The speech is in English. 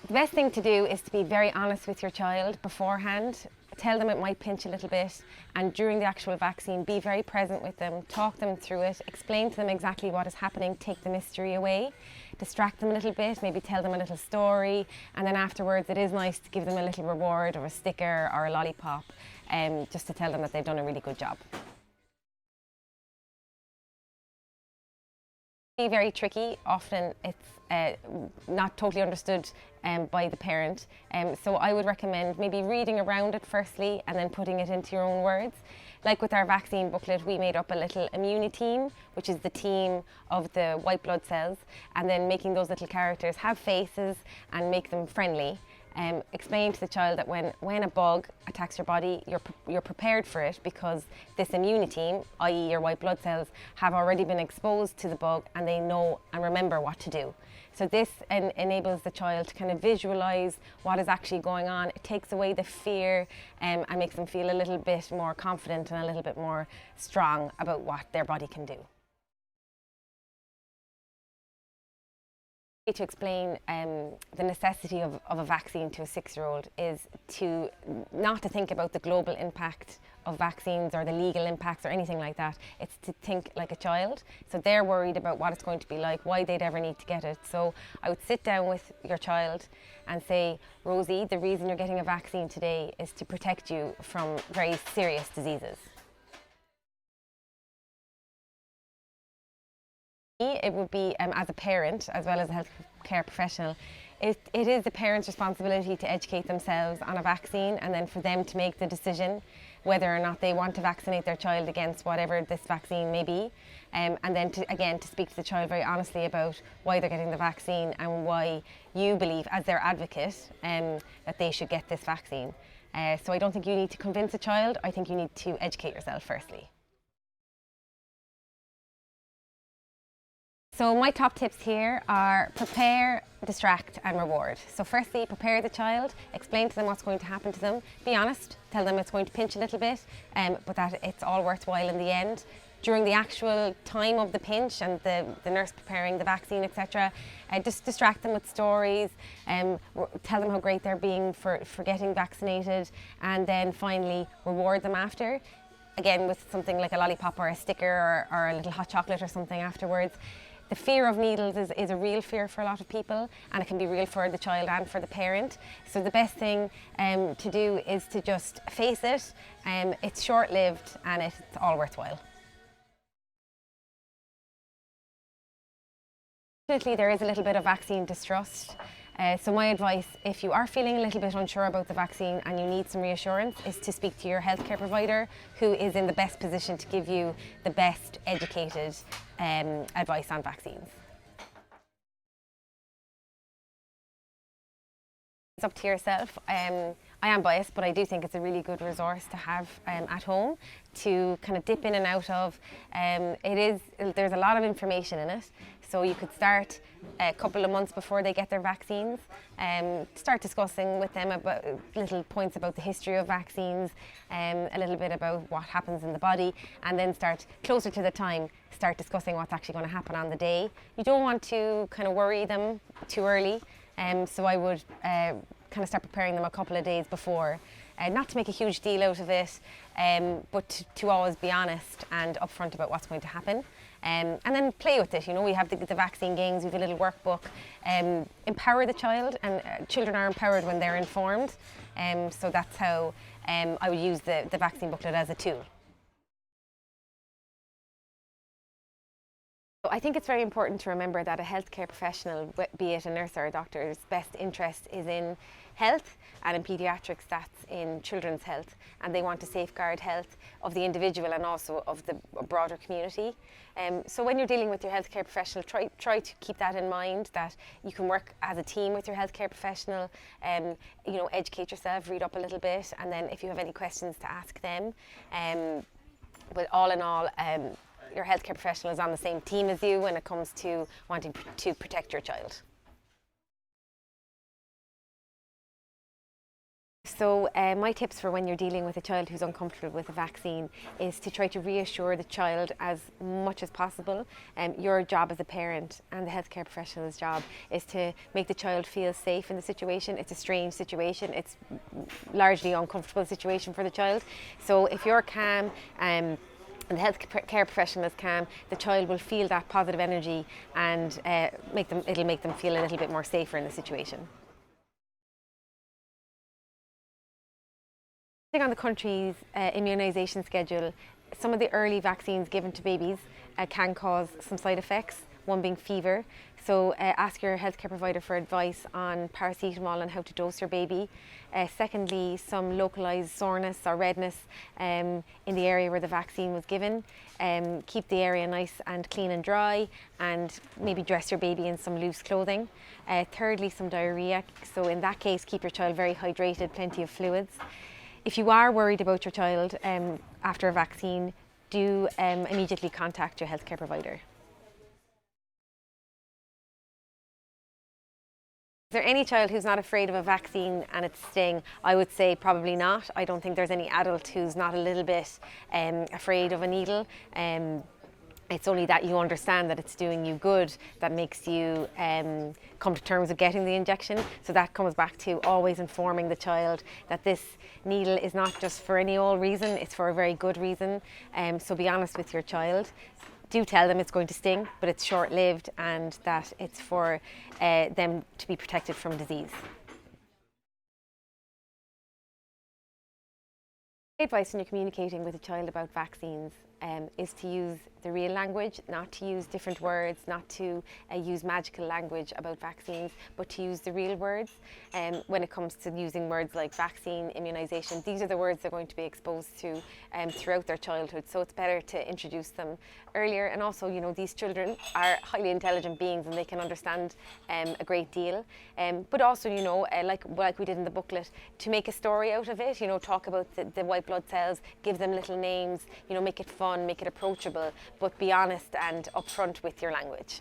The best thing to do is to be very honest with your child beforehand. Tell them it might pinch a little bit, and during the actual vaccine be very present with them, talk them through it, explain to them exactly what is happening, take the mystery away, distract them a little bit, maybe tell them a little story, and then afterwards it is nice to give them a little reward or a sticker or a lollipop, just to tell them that they've done a really good job. Very tricky. Often it's not totally understood by the parent, so I would recommend maybe reading around it firstly and then putting it into your own words. Like with our vaccine booklet, we made up a little immunity team, which is the team of the white blood cells, and then making those little characters have faces and make them friendly. Explain to the child that when a bug attacks your body, you're prepared for it because this immunity team, i.e. your white blood cells, have already been exposed to the bug and they know and remember what to do. So this enables the child to kind of visualise what is actually going on. It takes away the fear and makes them feel a little bit more confident and a little bit more strong about what their body can do. To explain the necessity of a vaccine to a 6-year-old is not to think about the global impact of vaccines or the legal impacts or anything like that. It's to think like a child. So they're worried about what it's going to be like, why they'd ever need to get it. So I would sit down with your child and say, Rosie, the reason you're getting a vaccine today is to protect you from very serious diseases. It would be, as a parent, as well as a healthcare professional, it is the parent's responsibility to educate themselves on a vaccine and then for them to make the decision whether or not they want to vaccinate their child against whatever this vaccine may be. And then to speak to the child very honestly about why they're getting the vaccine and why you believe, as their advocate, that they should get this vaccine. So I don't think you need to convince a child, I think you need to educate yourself firstly. So my top tips here are prepare, distract and reward. So firstly, prepare the child, explain to them what's going to happen to them, be honest, tell them it's going to pinch a little bit, but that it's all worthwhile in the end. During the actual time of the pinch and the nurse preparing the vaccine, etc., just distract them with stories, tell them how great they're being for getting vaccinated, and then finally reward them after. Again, with something like a lollipop or a sticker or a little hot chocolate or something afterwards. The fear of needles is a real fear for a lot of people, and it can be real for the child and for the parent. So the best thing to do is to just face it. It's short-lived and it's all worthwhile. Definitely there is a little bit of vaccine distrust. So my advice, if you are feeling a little bit unsure about the vaccine and you need some reassurance, is to speak to your healthcare provider who is in the best position to give you the best educated advice on vaccines. It's up to yourself. I am biased, but I do think it's a really good resource to have at home to kind of dip in and out of. There's a lot of information in it, so you could start a couple of months before they get their vaccines, start discussing with them about little points about the history of vaccines, a little bit about what happens in the body, and then start closer to the time, start discussing what's actually going to happen on the day. You don't want to kind of worry them too early. So I would kind of start preparing them a couple of days before, not to make a huge deal out of it, but to always be honest and upfront about what's going to happen, and then play with it. You know, we have the vaccine games, we have a little workbook. Empower the child, and children are empowered when they're informed, so that's how I would use the vaccine booklet as a tool. I think it's very important to remember that a healthcare professional, be it a nurse or a doctor's best interest is in health, and in paediatrics that's in children's health, and they want to safeguard health of the individual and also of the broader community. So when you're dealing with your healthcare professional, try to keep that in mind, that you can work as a team with your healthcare professional, you know, educate yourself, read up a little bit, and then if you have any questions to ask them. But all in all, your healthcare professional is on the same team as you when it comes to wanting to protect your child. So my tips for when you're dealing with a child who's uncomfortable with a vaccine is to try to reassure the child as much as possible. Your job as a parent and the healthcare professional's job is to make the child feel safe in the situation. It's a strange situation. It's largely uncomfortable situation for the child. So if you're calm and the healthcare professional is calm, the child will feel that positive energy and it'll make them feel a little bit more safer in the situation. On the country's immunisation schedule, some of the early vaccines given to babies can cause some side effects, one being fever. So ask your healthcare provider for advice on paracetamol and how to dose your baby. Secondly, some localised soreness or redness in the area where the vaccine was given. Keep the area nice and clean and dry, and maybe dress your baby in some loose clothing. Thirdly, some diarrhoea. So in that case, keep your child very hydrated, plenty of fluids. If you are worried about your child after a vaccine, do immediately contact your healthcare provider. Is there any child who's not afraid of a vaccine and its sting? I would say probably not. I don't think there's any adult who's not a little bit afraid of a needle. It's only that you understand that it's doing you good that makes you come to terms with getting the injection. So that comes back to always informing the child that this needle is not just for any old reason, it's for a very good reason. So be honest with your child. Do tell them it's going to sting, but it's short-lived and that it's for them to be protected from disease. Advice when you're communicating with a child about vaccines is to use the real language, not to use different words, not to use magical language about vaccines, but to use the real words. When it comes to using words like vaccine, immunisation, these are the words they're going to be exposed to throughout their childhood. So it's better to introduce them earlier. And also, you know, these children are highly intelligent beings and they can understand a great deal. But also, you know, like we did in the booklet, to make a story out of it, you know, talk about the white blood cells, give them little names, you know, make it fun, make it approachable, but be honest and upfront with your language.